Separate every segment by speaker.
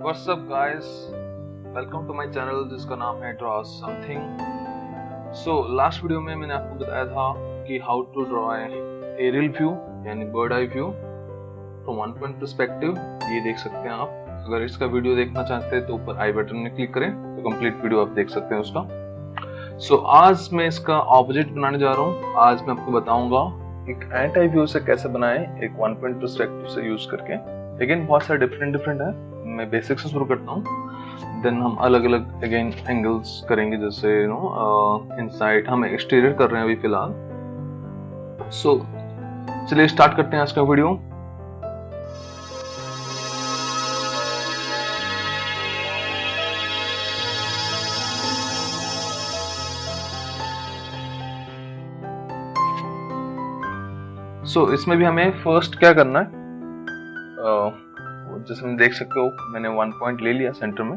Speaker 1: What's up guys? Welcome to my channel जिसका नाम है draw something. So last video में मैंने आपको बताया था कि how to draw aerial view यानी bird eye view from one point perspective. ये देख सकते हैं आप। अगर इसका वीडियो देखना चाहते हैं तो ऊपर आई बटन में क्लिक करें तो कंप्लीट वीडियो आप देख सकते हैं उसका। सो आज मैं इसका ऑपोजिट बनाने जा रहा हूँ। आज मैं आपको बताऊंगा एक एंट आई व्यू से कैसे बनाएं एक वन पॉइंट पर्सपेक्टिव से यूज करके। लेकिन बहुत सारे डिफरेंट है। मैं बेसिक से शुरू करता हूँ, देन हम अलग अलग अगेन एंगल्स करेंगे। जैसे इनसाइड हम एक्सटीरियर कर रहे हैं अभी फिलहाल। सो चलिए स्टार्ट करते हैं आज का वीडियो। इसमें भी हमें फर्स्ट क्या करना है, जैसे हम देख सकते हो मैंने 1 पॉइंट ले लिया सेंटर में।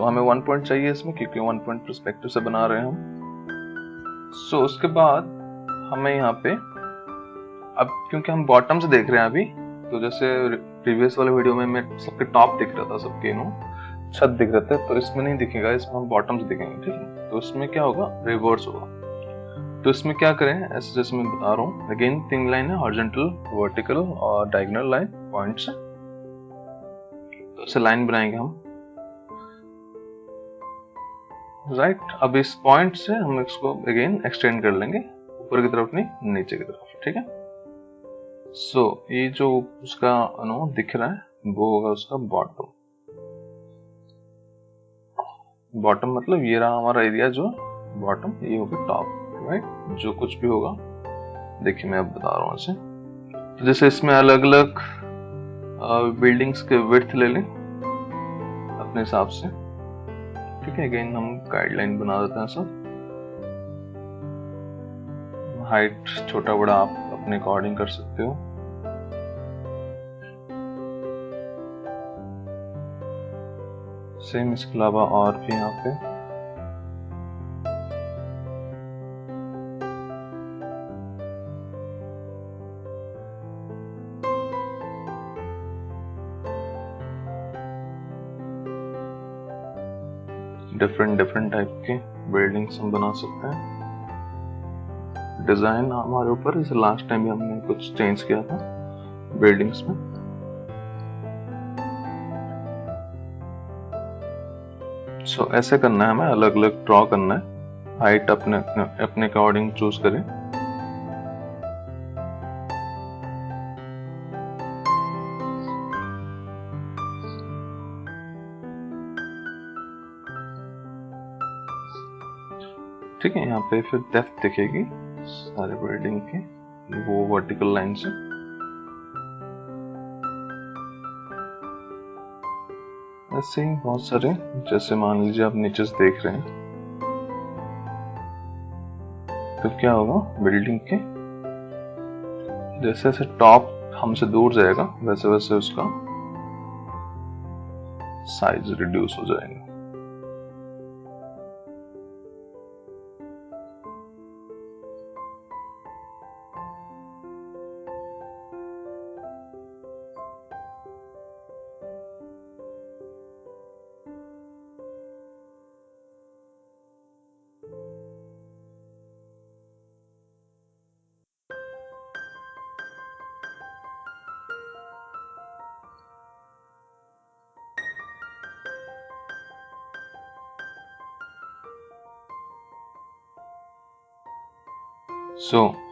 Speaker 1: हमें 1 पॉइंट चाहिए इसमें क्योंकि 1 पॉइंट पर्सपेक्टिव से बना रहे हैं हम। उसके बाद हमें यहाँ पे अब क्योंकि हम बॉटम से देख रहे हैं अभी, तो जैसे प्रीवियस वाले वीडियो में मैं सबके टॉप दिख रहा था, सबके छत दिख रहे थे, तो इसमें नहीं दिखेगा, इसमें हम बॉटम से दिखेंगे। ठीक है, तो इसमें क्या होगा, रिवर्स होगा। तो इसमें क्या करें, ऐसे जैसे मैं बता रहा हूँ, अगेन 3 लाइन है, हॉरिजॉन्टल, वर्टिकल और डायगोनल लाइन पॉइंट से। तो इसे लाइन बनाएंगे हम, राइट। अब इस पॉइंट से हम इसको अगेन एक्सटेंड कर लेंगे ऊपर की तरफ नहीं नीचे की तरफ। ठीक है, ये जो उसका दिख रहा है वो होगा उसका बॉटम। बॉटम मतलब ये रहा हमारा एरिया जो बॉटम, ये होगा टॉप, राइट। जो कुछ भी होगा देखिए मैं अब बता रहा हूँ इसे। तो जैसे इसमें अलग अलग बिल्डिंग्स के विड्थ ले लें अपने हिसाब से। ठीक है, अगेन हम गाइडलाइन बना देते हैं सब। हाइट छोटा बड़ा आप अपने अकॉर्डिंग कर सकते हो। सेम इसके अलावा और भी यहाँ पे डिफरेंट टाइप के बिल्डिंग्स हम बना सकते हैं। डिजाइन हमारे ऊपर, जैसे लास्ट टाइम भी हमने कुछ चेंज किया था बिल्डिंग्स में। ऐसे करना है, हमें अलग अलग ड्रॉ करना है। हाइट अपने अकॉर्डिंग चूज करें। ठीक है, यहाँ पे फिर डेप्थ दिखेगी सारे बिल्डिंग के, वो वर्टिकल लाइन से। ऐसे ही बहुत सारे, जैसे मान लीजिए आप नीचे से देख रहे हैं, तो क्या होगा बिल्डिंग के जैसे जैसे टॉप हमसे दूर जाएगा वैसे वैसे उसका साइज रिड्यूस हो जाएगा।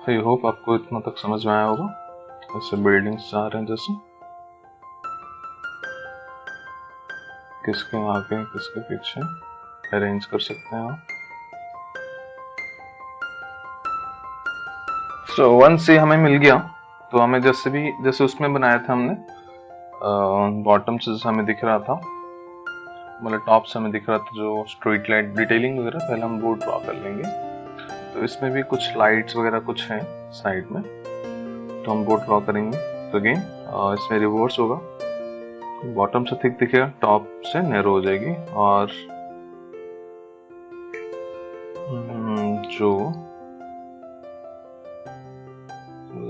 Speaker 1: आई होप आपको इतना तक समझ में आया होगा। ऐसे बिल्डिंग्स आ रहे हैं, जैसे किसके आगे किसके पीछे अरेंज कर सकते हैं आप। वंस ये हमें मिल गया, तो हमें जैसे उसमें बनाया था हमने, बॉटम से जैसे हमें दिख रहा था, मतलब टॉप से हमें दिख रहा था जो स्ट्रीट लाइट डिटेलिंग वगैरह, पहले हम वो ड्रॉ कर लेंगे। तो इसमें भी कुछ लाइट्स वगैरह कुछ हैं साइड में, तो हम वो ड्रॉ करेंगे। तो अगेन इसमें रिवर्स होगा, बॉटम से थिक दिखेगा, टॉप से नैरो हो जाएगी। और जो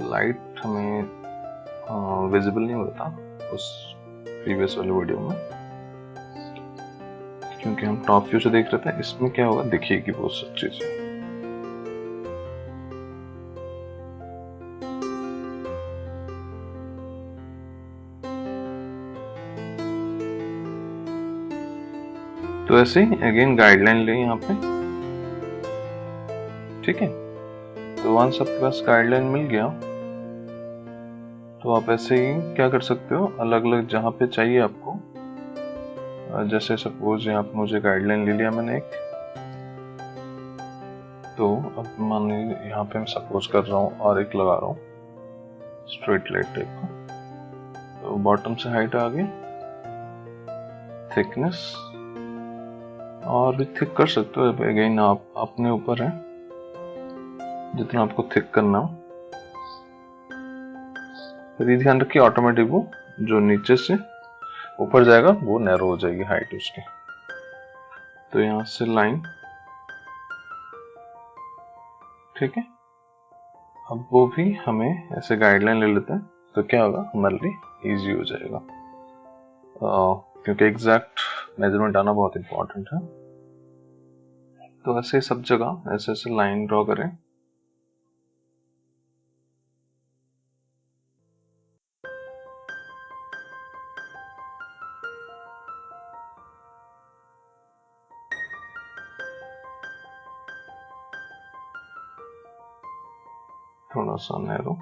Speaker 1: लाइट हमें विजिबल नहीं होता उस प्रीवियस वाले वीडियो में, क्योंकि हम टॉप व्यू से देख रहे थे। इसमें क्या होगा दिखेगी बहुत सब चीजें। तो ऐसे ही अगेन गाइडलाइन ले यहाँ पे, ठीक है। तो वंस आपके पास गाइडलाइन मिल गया तो आप ऐसे ही क्या कर सकते हो, अलग अलग जहाँ पे चाहिए आपको, जैसे सपोज यहाँ पे मुझे गाइडलाइन ले लिया मैंने एक, तो अब मान लीजिए यहाँ पे मैं सपोज कर रहा हूँ और एक लगा रहा हूँ स्ट्रेट लाइट टाइप का। तो बॉटम से हाइट आ गई, थिकनेस और भी थिक कर सकते हो, अगेन आप अपने ऊपर है जितना आपको थिक करना हो। फिर ये ध्यान रखिए ऑटोमेटिक वो जो नीचे से ऊपर जाएगा वो नैरो हो जाएगी हाइट उसकी। तो यहां से लाइन, ठीक है। अब वो भी हमें ऐसे गाइडलाइन ले लेते हैं तो क्या होगा हमारे लिए इजी हो जाएगा, क्योंकि एग्जैक्ट मेजरमेंट आना बहुत इंपॉर्टेंट है। तो ऐसे सब जगह ऐसे ऐसे लाइन ड्रॉ करें। थोड़ा सा नैरो,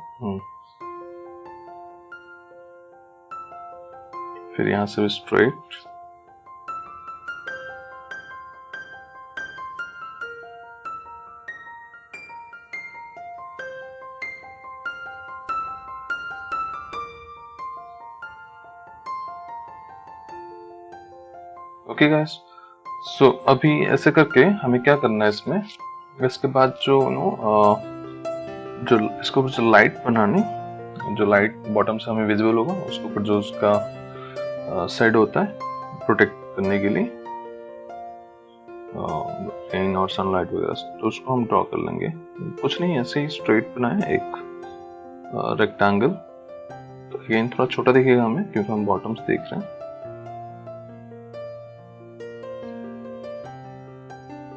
Speaker 1: फिर यहां से स्ट्रेट, ओके गाइस। सो अभी ऐसे करके हमें क्या करना है इसमें, इसके बाद जो जो इसके ऊपर जो लाइट बनानी, जो लाइट बॉटम से हमें विजिबल होगा उसके ऊपर जो उसका शेड होता है प्रोटेक्ट करने के लिए, रेन और सनलाइट वगैरह, तो उसको हम ड्रॉ कर लेंगे। कुछ नहीं, ऐसे ही स्ट्रेट बनाए एक रेक्टेंगल। तो अगेन थोड़ा छोटा दिखेगा हमें क्योंकि हम बॉटम से देख रहे हैं,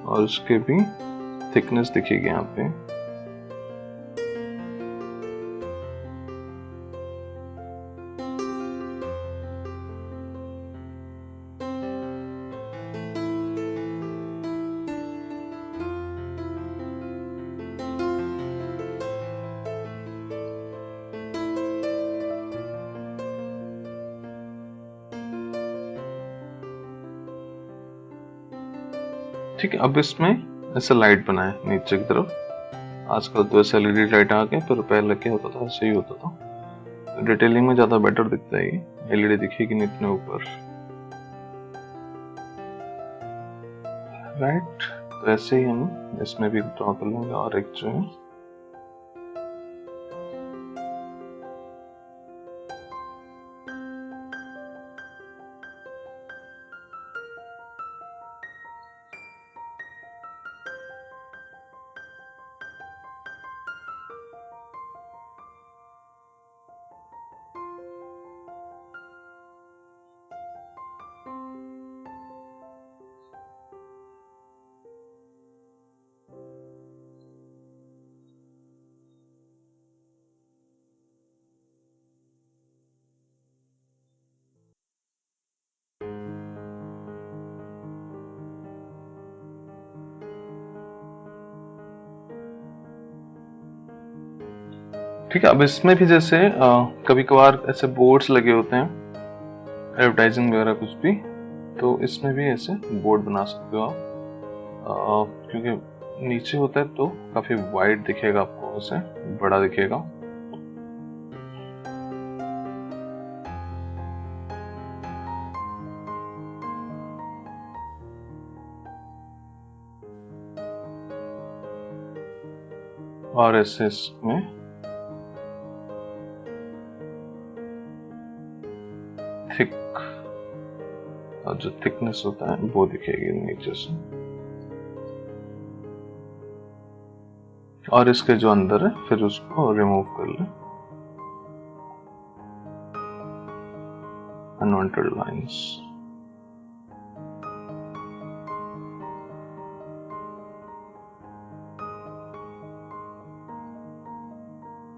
Speaker 1: और उसके भी थिकनेस दिखेगी यहाँ पे। ठीक है, अब इसमें ऐसे लाइट बनाए नीचे की तरफ। आजकल तो ऐसे एलईडी लाइट आ गए, पर पहले क्या होता था ऐसे ही होता था। डिटेलिंग में ज्यादा बेटर दिखता है ये, एलईडी दिखेगी नहीं इतने ऊपर, राइट। तो ऐसे ही हम इसमें भी ड्रॉ कर लेंगे, और एक जो है ठीक है। अब इसमें भी जैसे कभी कभार ऐसे बोर्ड्स लगे होते हैं, एडवर्टाइजिंग वगैरह कुछ भी, तो इसमें भी ऐसे बोर्ड बना सकते हो आप, क्योंकि नीचे होता है तो काफी वाइड दिखेगा आपको, ऐसे बड़ा दिखेगा। और ऐसे इसमें थिक, और जो थिकनेस होता है वो दिखेगी नीचे से, और इसके जो अंदर है फिर उसको रिमूव कर ले, unwanted lines.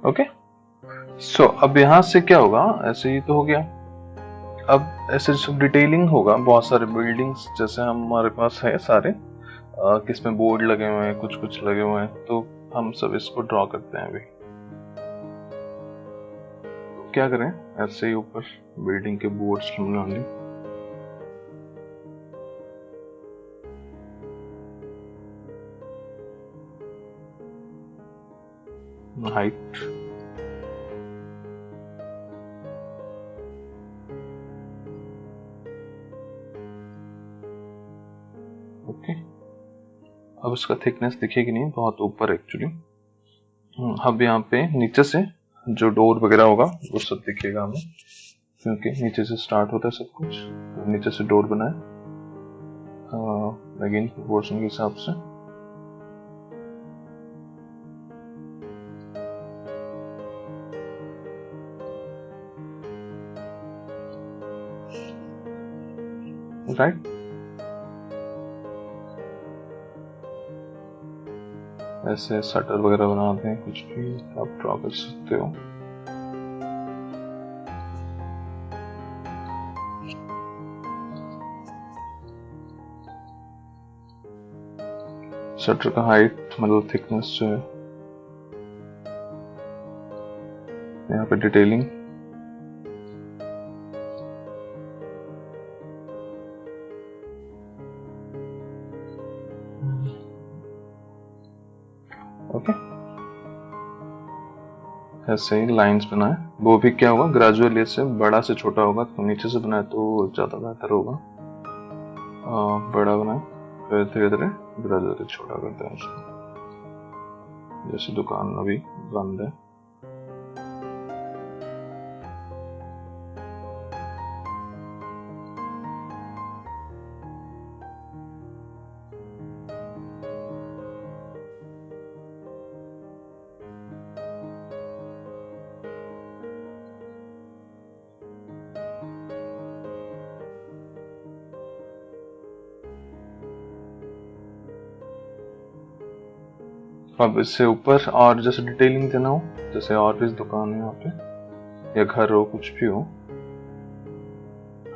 Speaker 1: ओके सो अब यहाँ से क्या होगा, ऐसे ही तो हो गया। अब ऐसे जो डिटेलिंग होगा, बहुत सारे बिल्डिंग्स जैसे हमारे पास है सारे, किसमें बोर्ड लगे हुए हैं, कुछ कुछ लगे हुए हैं, तो हम सब इसको ड्रॉ करते हैं। अभी क्या करें, ऐसे ही ऊपर बिल्डिंग के बोर्ड्स बनाने, हाइट, ओके। अब इसका थिकनेस दिखेगी नहीं, बहुत ऊपर एक्चुअली। अब यहाँ पे नीचे से जो डोर वगैरह होगा वो सब दिखेगा हमें, क्योंकि नीचे से स्टार्ट होता है सब कुछ। तो नीचे से डोर बनाए अगेन प्रोपोर्शन के हिसाब से। राइट, ऐसे शटर वगैरह बनाते हैं, कुछ भी आप ड्रॉ कर सकते हो। शटर का हाइट मतलब थिकनेस जो है, यहाँ पे डिटेलिंग, ओके। ऐसे ही लाइंस बनाए, वो भी क्या होगा ग्रेजुअली से बड़ा से छोटा होगा, तो नीचे से बनाए तो ज्यादा बेहतर होगा। बड़ा बनाए फिर धीरे धीरे ग्रेजुअली छोटा करते हैं उसको, जैसे दुकान अभी बंद है। अब इससे ऊपर और जैसे डिटेलिंग देना हो, जैसे और भी दुकान है यहाँ पे या घर हो, कुछ भी हो,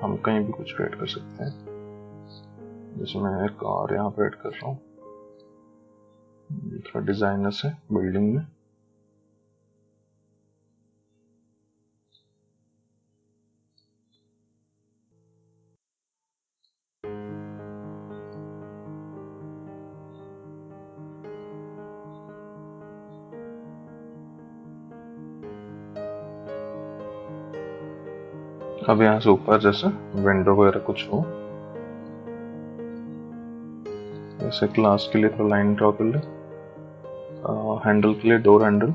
Speaker 1: हम कहीं भी कुछ ऐड कर सकते हैं। जैसे मैं एक और यहाँ पे ऐड कर रहा हूँ, थोड़ा डिजाइनर है बिल्डिंग में। अब यहाँ से ऊपर जैसे विंडो वगैरह कुछ हो, जैसे ग्लास के लिए तो लाइन ड्रॉ कर ले, हैंडल के लिए डोर हैंडल,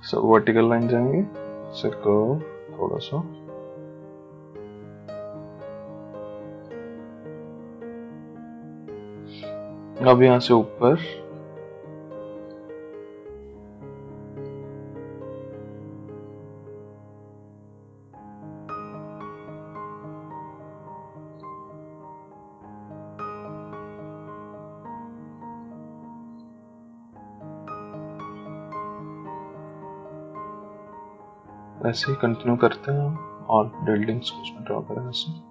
Speaker 1: सब वर्टिकल लाइन जाएंगे, से कर्व थोड़ा सा। अब यहाँ से ऊपर ऐसे ही कंटिन्यू करते हैं और बिल्डिंग्स कुछ में ड्रॉ करें ऐसे।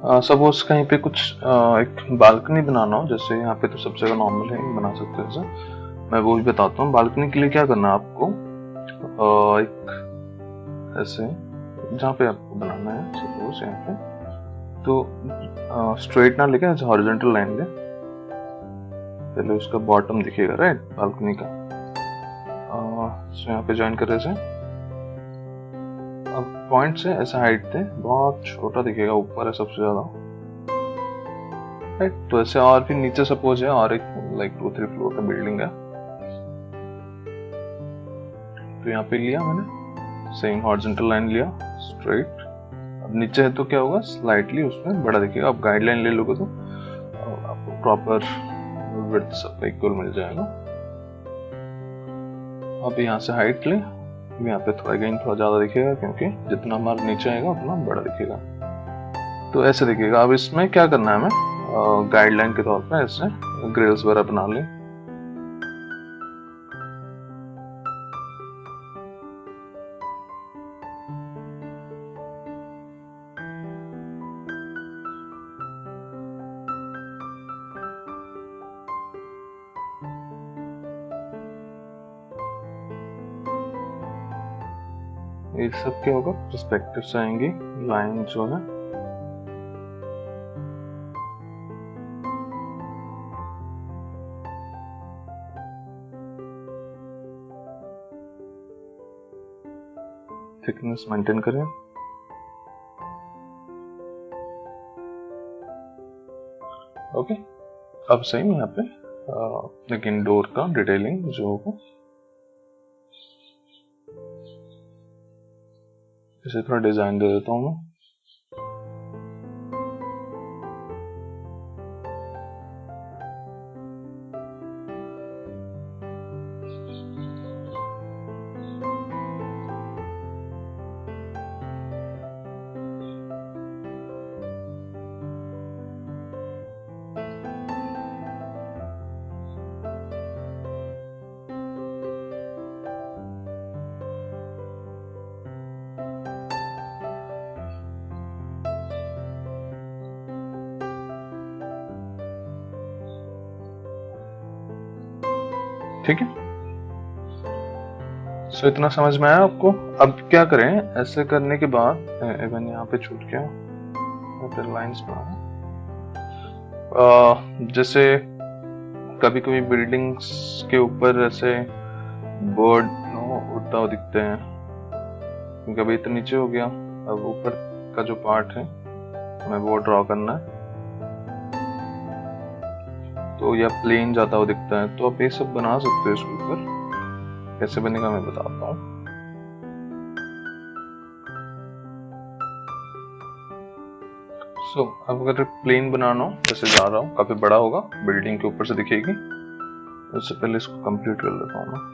Speaker 1: सपोज कहीं पे कुछ एक बालकनी बनाना हो, जैसे यहाँ पे तो सब जगह नॉर्मल है, बना सकते हैं ऐसा। मैं वो भी बताता हूँ। बालकनी के लिए क्या करना है आपको, एक ऐसे जहाँ पे आपको बनाना है, सपोज यहाँ पे तो स्ट्रेट ना लेके ऐसे हॉरिजॉन्टल लाइन ले, पहले उसका बॉटम दिखेगा राइट बालकनी का। यहाँ पे ज्वाइन कर रहे हैं। अब पॉइंट से ऐसा हाइट दे, बहुत छोटा दिखेगा, ऊपर है सबसे ज्यादा राइट। तो ऐसे और फिर नीचे सपोज है और एक लाइक 2-3 फ्लोर का बिल्डिंग है, तो यहाँ पे लिया मैंने सेम हॉरिजॉन्टल लाइन लिया स्ट्रेट। अब नीचे है तो क्या होगा, स्लाइटली उसमें बड़ा दिखेगा। आप गाइडलाइन ले लोगे तो आपको प्रॉपर विड्थ सब इक्वल मिल जाएगा। अब यहाँ से हाइट ले, यहाँ पे थोड़ा गेन थोड़ा ज्यादा दिखेगा, क्योंकि जितना हमारा नीचे आएगा उतना बड़ा दिखेगा, तो ऐसे दिखेगा। अब इसमें क्या करना है, हमें गाइडलाइन के तौर पे ऐसे ग्रिल्स वगैरह बना लें। ये सब क्या होगा, पर्सपेक्टिव से आएंगी लाइन जो है। थिकनेस मेंटेन करें। ओके, अब सही यहाँ पे लेकिन डोर का डिटेलिंग जो होगा इसे थोड़ा डिजाइन दे देता हूँ मैं। ठीक है, सो इतना समझ में आया आपको। अब क्या करें, ऐसे करने के बाद इवन यहाँ पे छूट गया, लाइंस बना, जैसे कभी कभी बिल्डिंग्स के ऊपर ऐसे बर्ड उड़ता हुआ दिखते हैं, कभी तो नीचे हो गया। अब ऊपर का जो पार्ट है हमें वो ड्रॉ करना है, तो या प्लेन जाता हुआ दिखता है, तो आप ये सब बना सकते हो इसके ऊपर। कैसे बनेगा मैं बताता हूँ। अब अगर प्लेन बनाना हो, जैसे जा रहा हूँ, काफी बड़ा होगा, बिल्डिंग के ऊपर से दिखेगी, उससे पहले इसको कंप्लीट कर लेता हूँ मैं।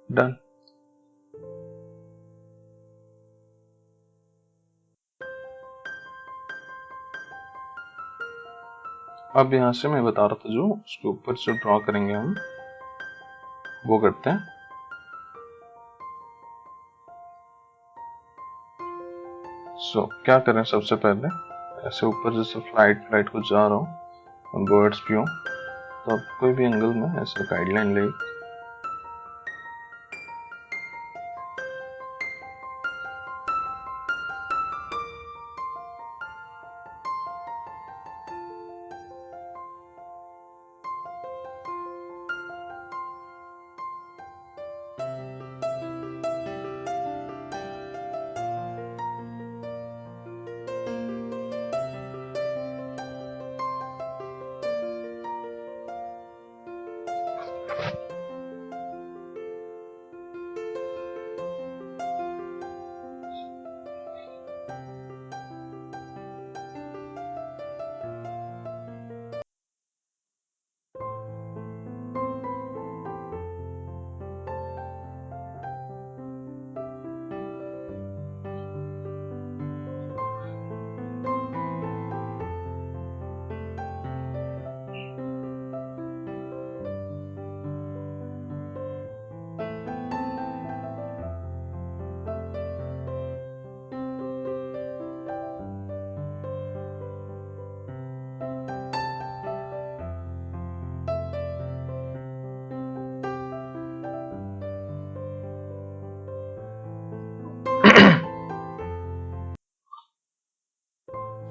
Speaker 1: डन। अब यहाँ से मैं बता रहा था जो उसके ऊपर से ड्रॉ करेंगे हम, वो करते हैं। क्या करें, सबसे पहले ऐसे ऊपर जैसे फ्लाइट को जा रहा हूँ, बर्ड्स भी हो, तो आप कोई भी एंगल में ऐसे गाइडलाइन ले,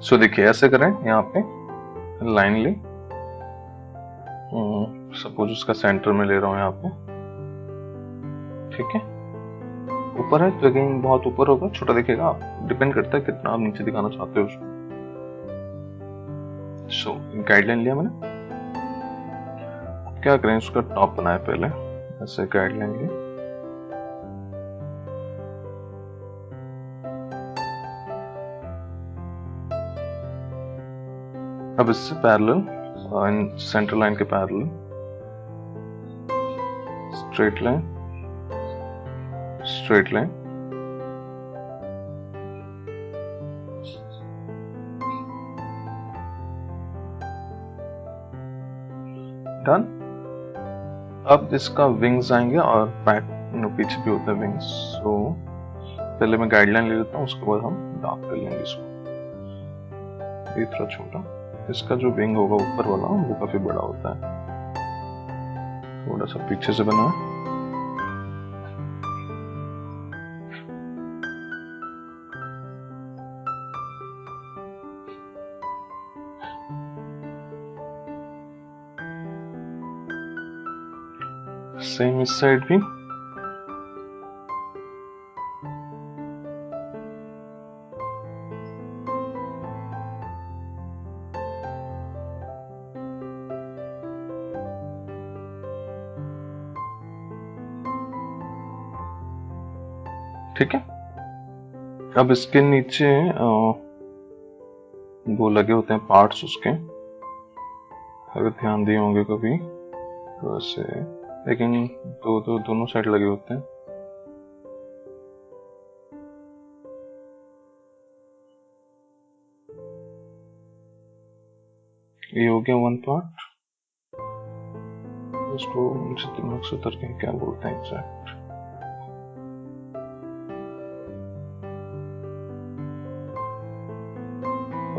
Speaker 1: सो देखिए ऐसे करें, यहाँ पे लाइन ले, सपोज उसका सेंटर में ले रहा हूँ यहाँ पे, ठीक है। ऊपर है तो अगेन बहुत ऊपर होगा, छोटा दिखेगा, आप डिपेंड करता है कितना आप नीचे दिखाना चाहते हो उसको। सो गाइडलाइन लिया मैंने, क्या करें, उसका टॉप बनाए पहले, ऐसे गाइडलाइन ली, अब इससे पैरेलल सेंटर लाइन के parallel straight line, straight line, done. अब इसका विंग्स आएंगे और बैक पीछे भी होता है विंग्स। सो पहले मैं गाइडलाइन ले लेता हूँ, उसके बाद हम डार्क कर लेंगे इसको, ये थोड़ा छोटा। इसका जो विंग होगा ऊपर वाला वो काफी बड़ा होता है, थोड़ा सा पीछे से बना है। सेम इस साइड भी, ठीक है। अब इसके नीचे वो लगे होते हैं पार्ट्स उसके, अगर ध्यान दिए होंगे कभी तो ऐसे, लेकिन दोनों साइड लगे होते हैं। ये हो गया वन पार्ट, इसको मुझे दिमाग से उतर के क्या बोलते हैं एग्जैक्ट।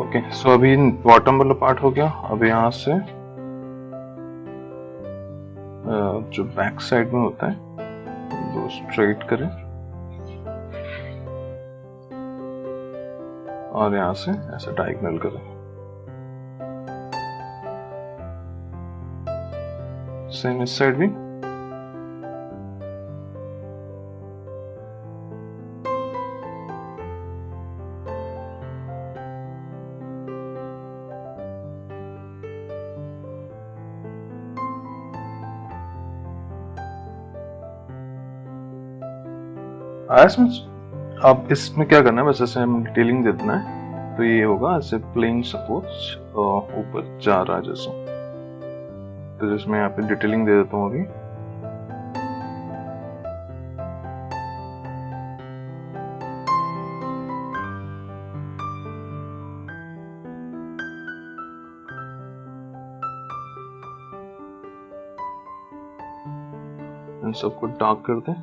Speaker 1: ओके, सो अभी बॉटम वाला पार्ट हो गया। अब यहाँ से जो बैक साइड में होता है वो स्ट्रेट करें और यहाँ से ऐसे डायगोनल करें, सेम इस साइड भी। अब इसमें क्या करना है, बस ऐसे हम डिटेलिंग दे देना है, तो ये होगा ऐसे प्लेन सपोज ऊपर जा रहा है जैसा, तो जिसमें यहाँ पे डिटेलिंग दे देता हूँ अभी। इन सबको डार्क कर दें।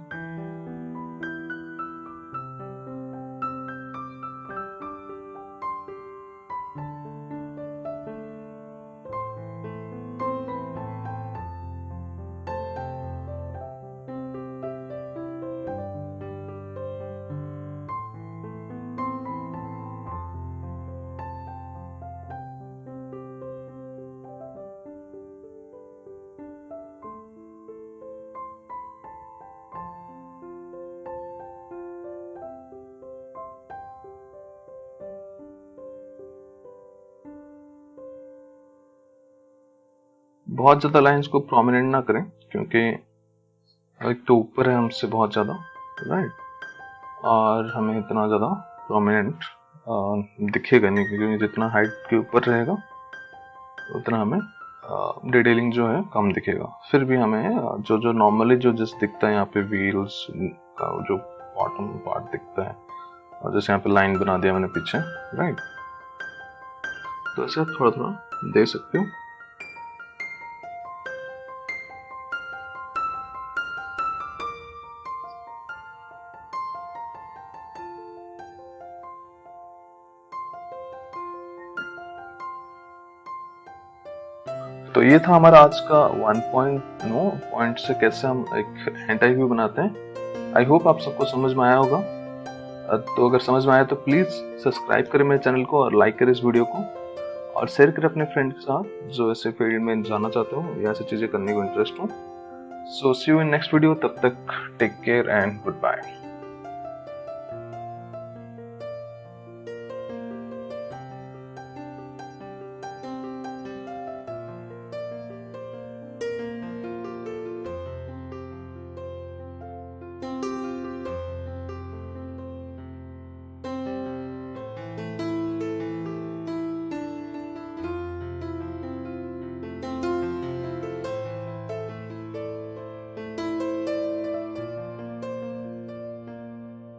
Speaker 1: बहुत ज्यादा लाइंस को प्रोमिनेंट ना करें, क्योंकि एक तो ऊपर है हमसे बहुत ज्यादा, राइट, और हमें इतना ज्यादा प्रोमिनेंट दिखेगा नहीं, क्योंकि जितना हाइट के ऊपर रहेगा उतना हमें डिटेलिंग जो है कम दिखेगा। फिर भी हमें जो नॉर्मली जो जैसे दिखता है यहाँ पे व्हील्स का जो बॉटम पार्ट दिखता है, और जैसे यहाँ पे लाइन बना दिया मैंने पीछे, राइट, तो ऐसे थोड़ा थोड़ा दे सकते हो। तो ये था हमारा आज का 1.9 पॉइंट से कैसे हम एक एंटी व्यू बनाते हैं। आई होप आप सबको समझ में आया होगा। तो अगर समझ में आया तो प्लीज़ सब्सक्राइब करें मेरे चैनल को और लाइक करें इस वीडियो को और शेयर करें अपने फ्रेंड के साथ जो ऐसे फील्ड में जाना चाहते हो या ऐसी चीज़ें करने को इंटरेस्ट हो। So see you in next video, तब तक take care and good bye.